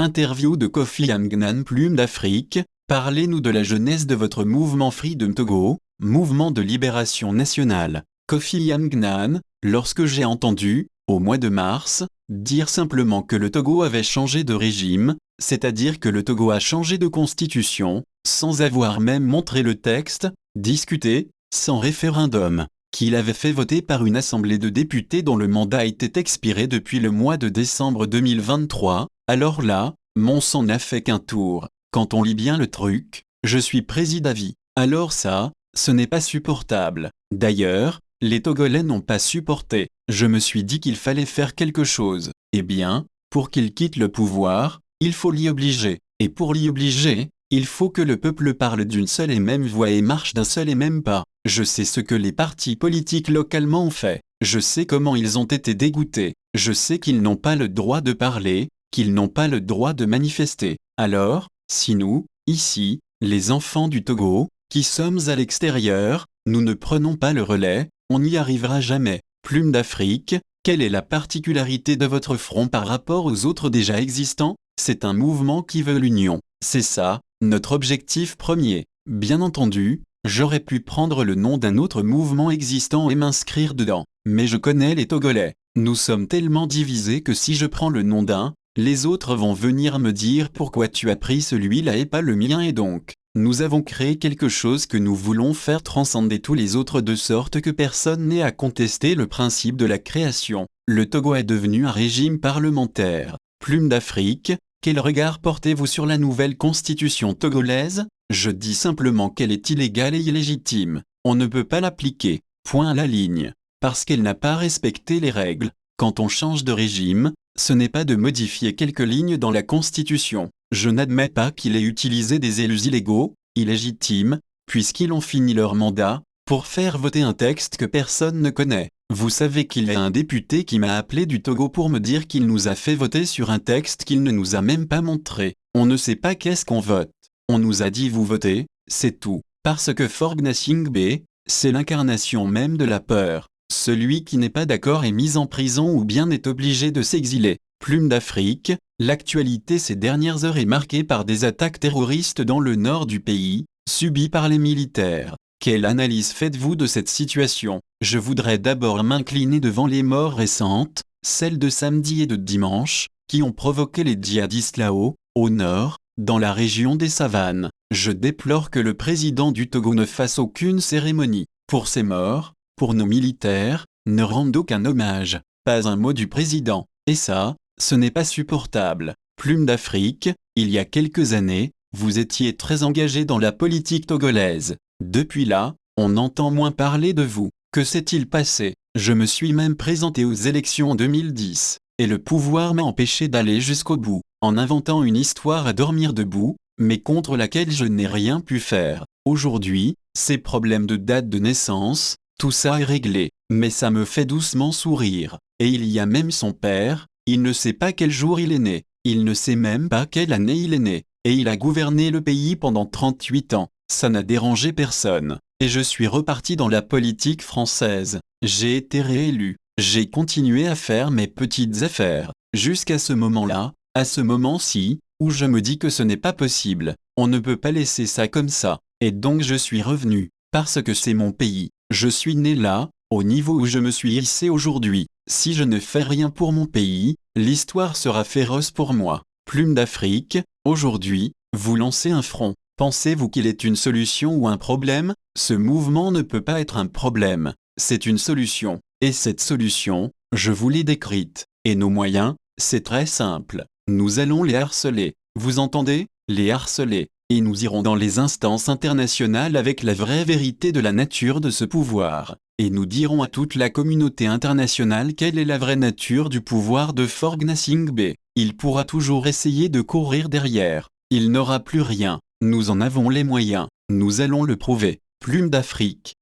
Interview de Kofi Annan Plume d'Afrique, parlez-nous de la jeunesse de votre mouvement Freedom Togo, mouvement de libération nationale. Kofi Annan, lorsque j'ai entendu, au mois de mars, dire simplement que le Togo avait changé de régime, c'est-à-dire que le Togo a changé de constitution, sans avoir même montré le texte, discuté, sans référendum, qu'il avait fait voter par une assemblée de députés dont le mandat était expiré depuis le mois de décembre 2023, alors là, mon sang n'a fait qu'un tour. Quand on lit bien le truc, je suis président à vie. Alors ça, ce n'est pas supportable. D'ailleurs, les Togolais n'ont pas supporté. Je me suis dit qu'il fallait faire quelque chose. Eh bien, pour qu'il quitte le pouvoir, il faut l'y obliger. Et pour l'y obliger, il faut que le peuple parle d'une seule et même voix et marche d'un seul et même pas. Je sais ce que les partis politiques localement ont fait. Je sais comment ils ont été dégoûtés. Je sais qu'ils n'ont pas le droit de parler, qu'ils n'ont pas le droit de manifester. Alors, si nous, ici, les enfants du Togo, qui sommes à l'extérieur, nous ne prenons pas le relais, on n'y arrivera jamais. Plume d'Afrique, quelle est la particularité de votre front par rapport aux autres déjà existants? C'est un mouvement qui veut l'union. C'est ça, notre objectif premier. Bien entendu, j'aurais pu prendre le nom d'un autre mouvement existant et m'inscrire dedans. Mais je connais les Togolais. Nous sommes tellement divisés que si je prends le nom d'un, les autres vont venir me dire pourquoi tu as pris celui-là et pas le mien et donc, nous avons créé quelque chose que nous voulons faire transcender tous les autres de sorte que personne n'ait à contester le principe de la création. Le Togo est devenu un régime parlementaire. Plume d'Afrique, quel regard portez-vous sur la nouvelle constitution togolaise? Je dis simplement qu'elle est illégale et illégitime. On ne peut pas l'appliquer. Point à la ligne. Parce qu'elle n'a pas respecté les règles. Quand on change de régime, ce n'est pas de modifier quelques lignes dans la Constitution. Je n'admets pas qu'il ait utilisé des élus illégaux, illégitimes, puisqu'ils ont fini leur mandat, pour faire voter un texte que personne ne connaît. Vous savez qu'il y a un député qui m'a appelé du Togo pour me dire qu'il nous a fait voter sur un texte qu'il ne nous a même pas montré. On ne sait pas qu'est-ce qu'on vote. On nous a dit vous votez, c'est tout. Parce que Forgna Singbe, c'est l'incarnation même de la peur. Celui qui n'est pas d'accord est mis en prison ou bien est obligé de s'exiler. Plume d'Afrique, l'actualité ces dernières heures est marquée par des attaques terroristes dans le nord du pays, subies par les militaires. Quelle analyse faites-vous de cette situation? Je voudrais d'abord m'incliner devant les morts récentes, celles de samedi et de dimanche, qui ont provoqué les djihadistes là-haut, au nord, dans la région des savanes. Je déplore que le président du Togo ne fasse aucune cérémonie. Pour ces morts, pour nos militaires, ne rende aucun hommage. Pas un mot du président. Et ça, ce n'est pas supportable. Plume d'Afrique, il y a quelques années, vous étiez très engagé dans la politique togolaise. Depuis là, on entend moins parler de vous. Que s'est-il passé? Je me suis même présenté aux élections en 2010. Et le pouvoir m'a empêché d'aller jusqu'au bout, en inventant une histoire à dormir debout, mais contre laquelle je n'ai rien pu faire. Aujourd'hui, ces problèmes de date de naissance, tout ça est réglé, mais ça me fait doucement sourire. Et il y a même son père, il ne sait pas quel jour il est né, il ne sait même pas quelle année il est né, et il a gouverné le pays pendant 38 ans. Ça n'a dérangé personne. Et je suis reparti dans la politique française. J'ai été réélu. J'ai continué à faire mes petites affaires. Jusqu'à ce moment-là, à ce moment-ci, où je me dis que ce n'est pas possible. On ne peut pas laisser ça comme ça. Et donc je suis revenu. Parce que c'est mon pays. Je suis né là, au niveau où je me suis hissé aujourd'hui. Si je ne fais rien pour mon pays, l'histoire sera féroce pour moi. Plume d'Afrique, aujourd'hui, vous lancez un front. Pensez-vous qu'il est une solution ou un problème? Ce mouvement ne peut pas être un problème. C'est une solution. Et cette solution, je vous l'ai décrite. Et nos moyens, c'est très simple. Nous allons les harceler. Vous entendez? Les harceler. Et nous irons dans les instances internationales avec la vraie vérité de la nature de ce pouvoir. Et nous dirons à toute la communauté internationale quelle est la vraie nature du pouvoir de Forgna Singbe. Il pourra toujours essayer de courir derrière. Il n'aura plus rien. Nous en avons les moyens. Nous allons le prouver. Plume d'Afrique.